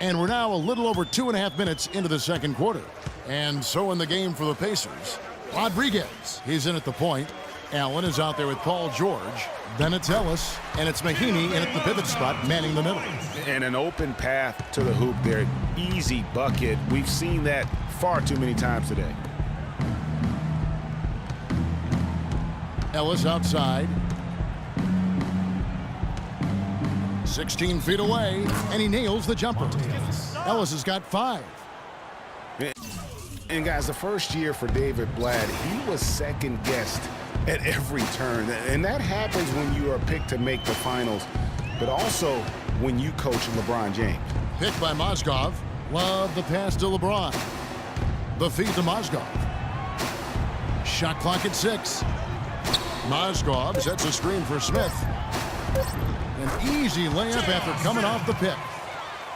And we're now a little over 2.5 minutes into the second quarter. And so in the game for the Pacers, Rodriguez, he's in at the point. Allen is out there with Paul George. Then it's Ellis, and it's Mahinmi in at the pivot spot, manning the middle. And an open path to the hoop there. Easy bucket. We've seen that far too many times today. Ellis outside. 16 feet away, and he nails the jumper. Ellis has got 5. And guys, the first year for David Blatt, he was second-guessed at every turn. And that happens when you are picked to make the finals, but also when you coach LeBron James. Picked by Mozgov. Love the pass to LeBron. The feed to Mozgov. Shot clock at 6. Mozgov sets a screen for Smith. An easy layup after coming off the pick.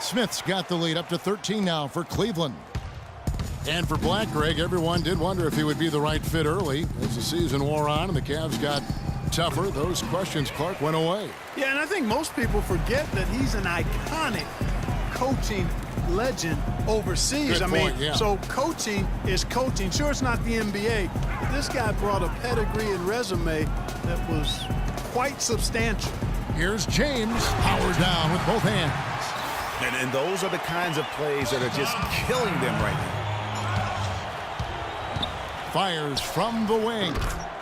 Smith's got the lead up to 13 now for Cleveland. And for Black, Greg, everyone did wonder if he would be the right fit early. As the season wore on and the Cavs got tougher, those questions, Clark, went away. Yeah, and I think most people forget that he's an iconic coaching legend overseas. Good point, yeah. So coaching is coaching. Sure, it's not the NBA, but this guy brought a pedigree and resume that was quite substantial. Here's James, powered down with both hands. And those are the kinds of plays that are just killing them right now. Fires from the wing.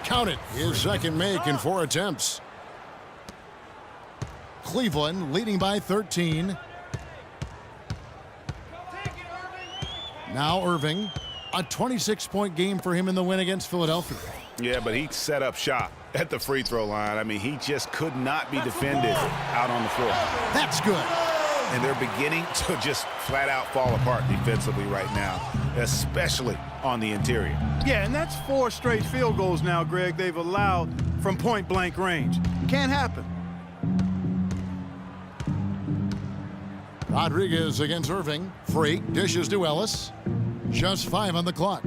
Count it. His second make in 4 attempts. Cleveland leading by 13. Now Irving. A 26-point game for him in the win against Philadelphia. Yeah, but he set up shop at the free throw line. I mean, he just could not be defended out on the floor. That's good. And they're beginning to just flat out fall apart defensively right now, especially on the interior. Yeah, and that's 4 straight field goals now, Greg, they've allowed from point-blank range. Can't happen. Rodriguez against Irving. Free. Dishes to Ellis. Just 5 on the clock.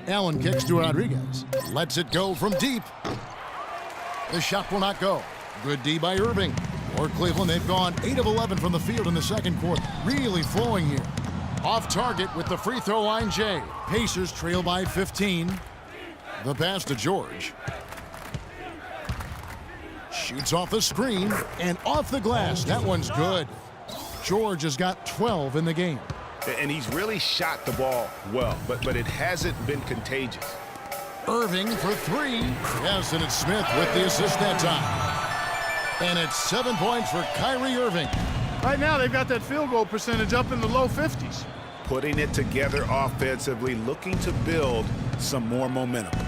Allen kicks to Rodriguez. Lets it go from deep. The shot will not go. Good D by Irving. For Cleveland, they've gone 8 of 11 from the field in the second quarter. Really flowing here. Off target with the free throw line, Jay. Pacers trail by 15. The pass to George. Shoots off the screen and off the glass. That one's good. George has got 12 in the game. And he's really shot the ball well, but it hasn't been contagious. Irving for 3. Yes, and it's Smith with the assist that time. And it's 7 points for Kyrie Irving. Right now, they've got that field goal percentage up in the low 50s. Putting it together offensively, looking to build some more momentum.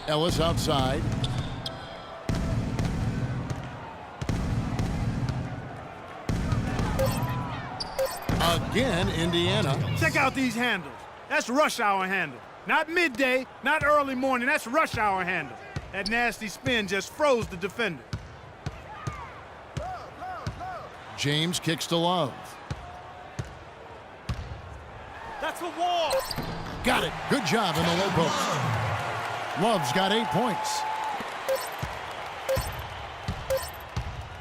Ellis outside. Again, Indiana. Check out these handles. That's rush hour handle. Not midday, not early morning. That's rush hour handle. That nasty spin just froze the defender. James kicks to Love. That's a wall. Got it. Good job in the low post. Love's got 8 points.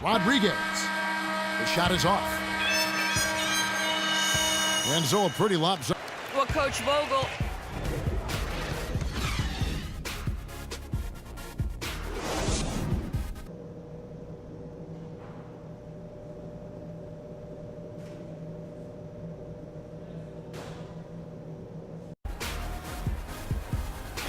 Rodriguez. The shot is off. And so a pretty lopsided. Well, Coach Vogel.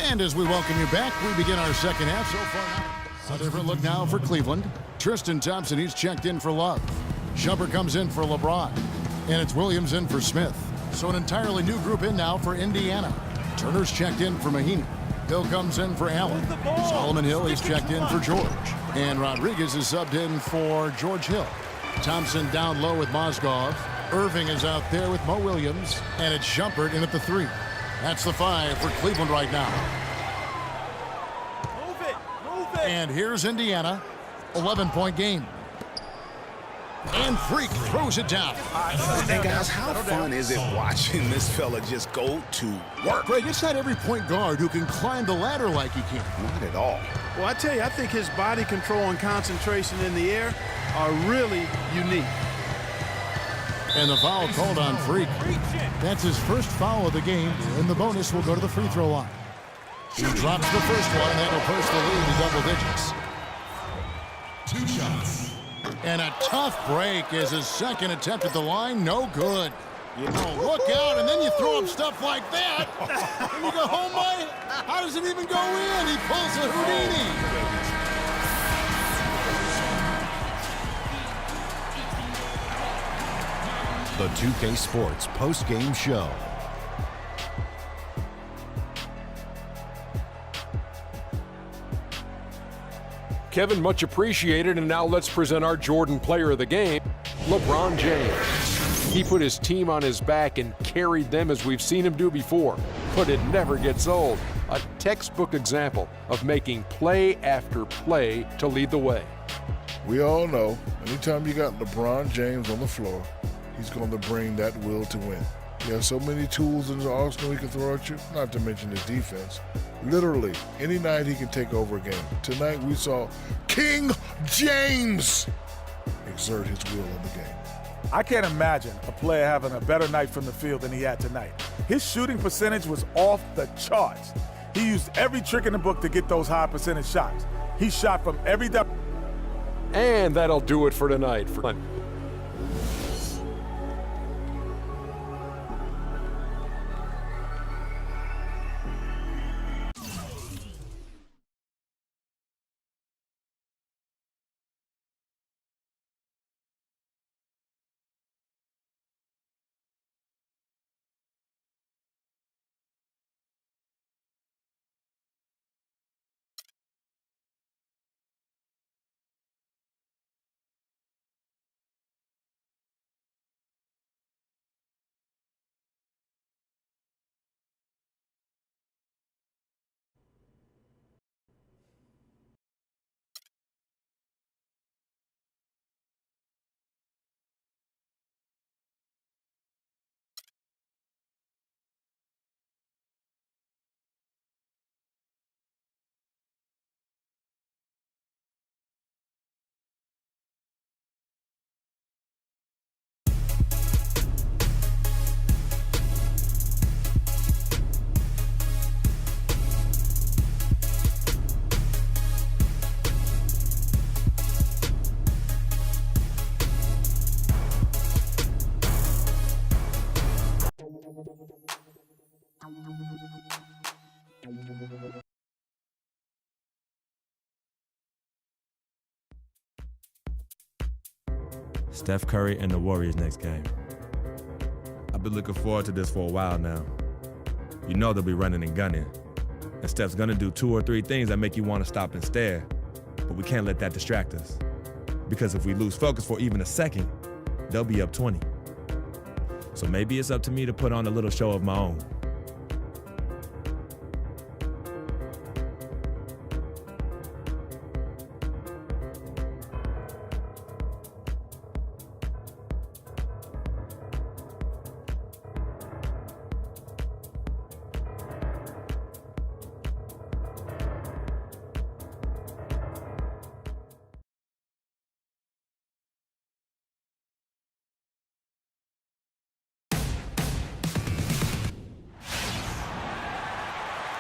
And as we welcome you back, we begin our second half. So far, a different look now for Cleveland. Tristan Thompson, he's checked in for Love. Shumpert comes in for LeBron. And it's Williams in for Smith. So an entirely new group in now for Indiana. Turner's checked in for Mahinmi. Hill comes in for Allen. Solomon Hill, he's checked in for George. And Rodriguez is subbed in for George Hill. Thompson down low with Mozgov. Irving is out there with Mo Williams. And it's Shumpert in at the 3. That's the 5 for Cleveland right now. Move it. And here's Indiana. 11-point game. And Freak throws it down. And guys, how fun is it watching this fella just go to work? Greg, it's not every point guard who can climb the ladder like he can. Not at all. Well, I tell you, I think his body control and concentration in the air are really unique. And the foul called on Freak. That's his first foul of the game, and the bonus will go to the free throw line. He drops the first one, and that'll push the lead to double digits. 2 shots. And a tough break as his second attempt at the line, no good. Look out, and then you throw up stuff like that. And you go, oh my, how does it even go in? He pulls a Houdini. The 2K Sports post-game show. Kevin, much appreciated, and now let's present our Jordan Player of the Game, LeBron James. He put his team on his back and carried them as we've seen him do before, but it never gets old. A textbook example of making play after play to lead the way. We all know anytime you got LeBron James on the floor, he's going to bring that will to win. He has so many tools in his arsenal he can throw at you, not to mention his defense. Literally, any night he can take over a game. Tonight we saw King James exert his will in the game. I can't imagine a player having a better night from the field than he had tonight. His shooting percentage was off the charts. He used every trick in the book to get those high percentage shots. He shot from every depth. And that'll do it for tonight. Steph Curry and the Warriors next game. I've been looking forward to this for a while now. You know they'll be running and gunning. And Steph's gonna do 2 or 3 things that make you want to stop and stare. But we can't let that distract us. Because if we lose focus for even a second, they'll be up 20. So maybe it's up to me to put on a little show of my own.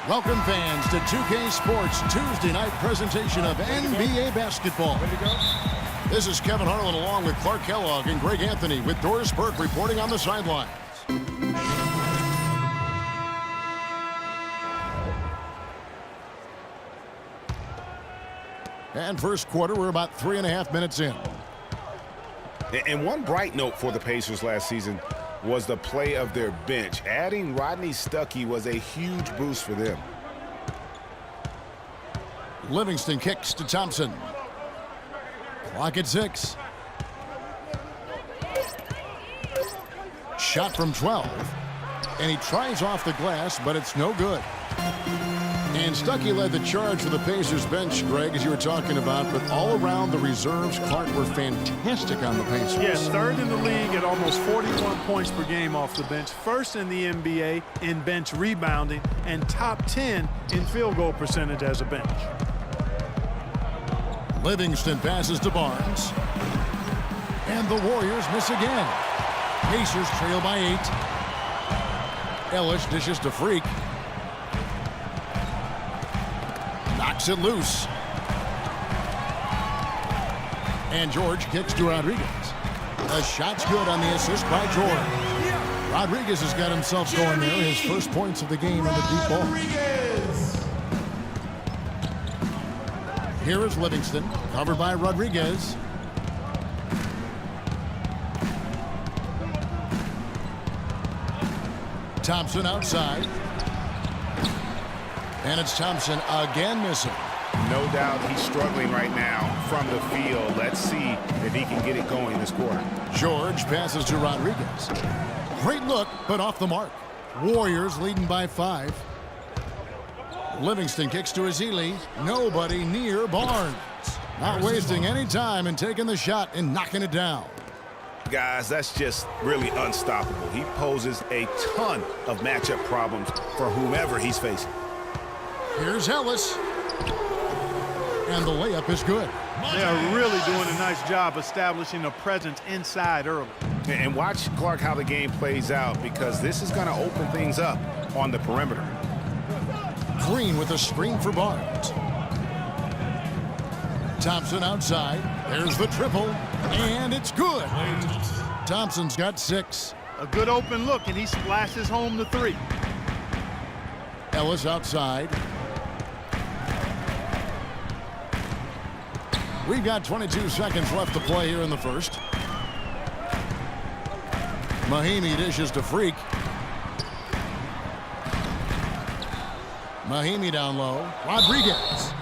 Welcome fans to 2K Sports Tuesday night presentation of NBA basketball. This is Kevin Harlan along with Clark Kellogg and Greg Anthony with Doris Burke reporting on the sidelines. And first quarter, we're about 3.5 minutes in. And one bright note for the Pacers last season was the play of their bench. Adding Rodney Stuckey was a huge boost for them. Livingston kicks to Thompson. Clock at 6. Shot from 12. And he tries off the glass, but it's no good. And Stuckey led the charge for the Pacers bench, Greg, as you were talking about, but all around the reserves, Clark, were fantastic on the Pacers. Yes, third in the league at almost 41 points per game off the bench, first in the NBA in bench rebounding, and top 10 in field goal percentage as a bench. Livingston passes to Barnes. And the Warriors miss again. Pacers trail by 8. Ellis dishes to Freak. Knocks it loose. And George kicks to Rodriguez. The shot's good on the assist by George. Rodriguez has got himself going there. His first points of the game on the deep ball. Here is Livingston, covered by Rodriguez. Thompson outside. And it's Thompson again missing. No doubt he's struggling right now from the field. Let's see if he can get it going this quarter. George passes to Rodriguez. Great look, but off the mark. Warriors leading by 5. Livingston kicks to Azili. Nobody near Barnes. Not wasting any time and taking the shot and knocking it down. Guys, that's just really unstoppable. He poses a ton of matchup problems for whomever he's facing. Here's Ellis. And the layup is good. They are really doing a nice job establishing a presence inside early. And watch, Clark, how the game plays out, because this is going to open things up on the perimeter. Green with a screen for Barnes. Thompson outside. There's the triple. And it's good. Thompson's got 6. A good open look, and he splashes home the 3. Ellis outside. We've got 22 seconds left to play here in the first. Mahinmi dishes to Freak. Mahinmi down low. Rodriguez.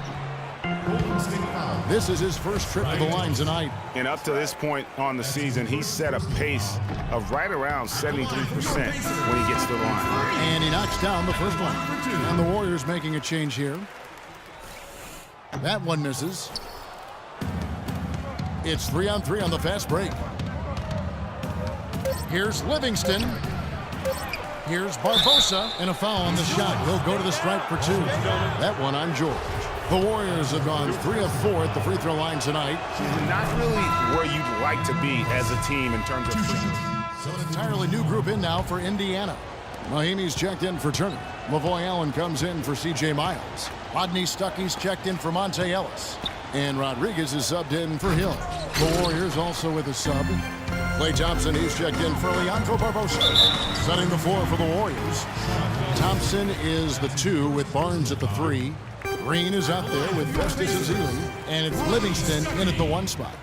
This is his first trip to the line tonight. And up to this point on the season, he's set a pace of right around 73% when he gets to the line. And he knocks down the first one. And the Warriors making a change here. That one misses. It's 3-on-3 on the fast break. Here's Livingston. Here's Barbosa, and a foul on the shot. He'll go to the stripe for 2. That one on George. The Warriors have gone 3 of 4 at the free throw line tonight. Not really where you'd like to be as a team in terms of free throws. So an entirely new group in now for Indiana. Mahinmi's checked in for Turner. Lavoy Allen comes in for C.J. Miles. Rodney Stuckey's checked in for Monte Ellis. And Rodriguez is subbed in for Hill. The Warriors also with a sub. Klay Thompson, he's checked in for Leandro Barbosa. Setting the floor for the Warriors. Thompson is the 2 with Barnes at the 3. Green is out there with Festus Ezeli. And it's Livingston in at the 1 spot.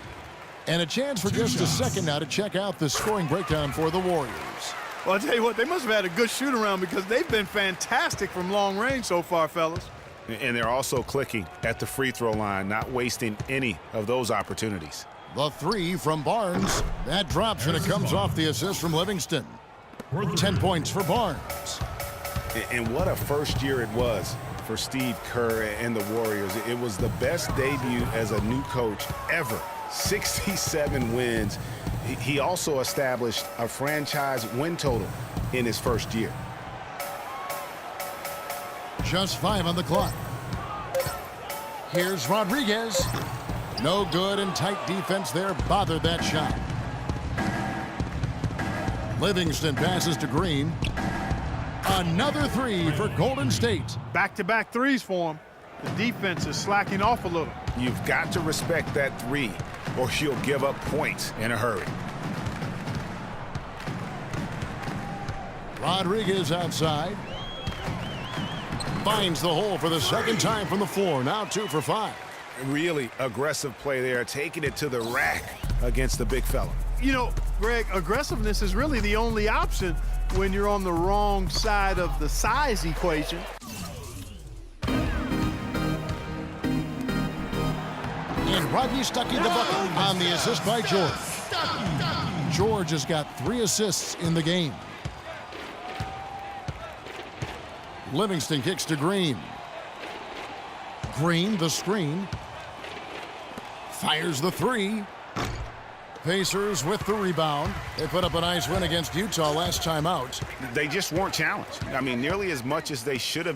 And a chance for just a second now to check out the scoring breakdown for the Warriors. Well, I'll tell you what, they must have had a good shoot-around because they've been fantastic from long range so far, fellas. And they're also clicking at the free throw line, not wasting any of those opportunities. The 3 from Barnes. That drops, and it comes off the assist from Livingston. 10 points for Barnes. And what a first year it was for Steve Kerr and the Warriors. It was the best debut as a new coach ever. 67 wins. He also established a franchise win total in his first year. Just 5 on the clock. Here's Rodriguez. No good, and tight defense there bothered that shot. Livingston passes to Green. Another 3 for Golden State. Back-to-back 3s for him. The defense is slacking off a little. You've got to respect that 3, or you'll give up points in a hurry. Rodriguez outside. Finds the hole for the second time from the floor. Now 2 for 5. Really aggressive play there, taking it to the rack against the big fella. You know, Greg, aggressiveness is really the only option when you're on the wrong side of the size equation. And Rodney Stuckey the bucket on the assist by George. George has got 3 assists in the game. Livingston kicks to Green. Green, the screen. Fires the three. Pacers with the rebound. They put up a nice win against Utah last time out. They just weren't challenged. I mean, nearly as much as they should have.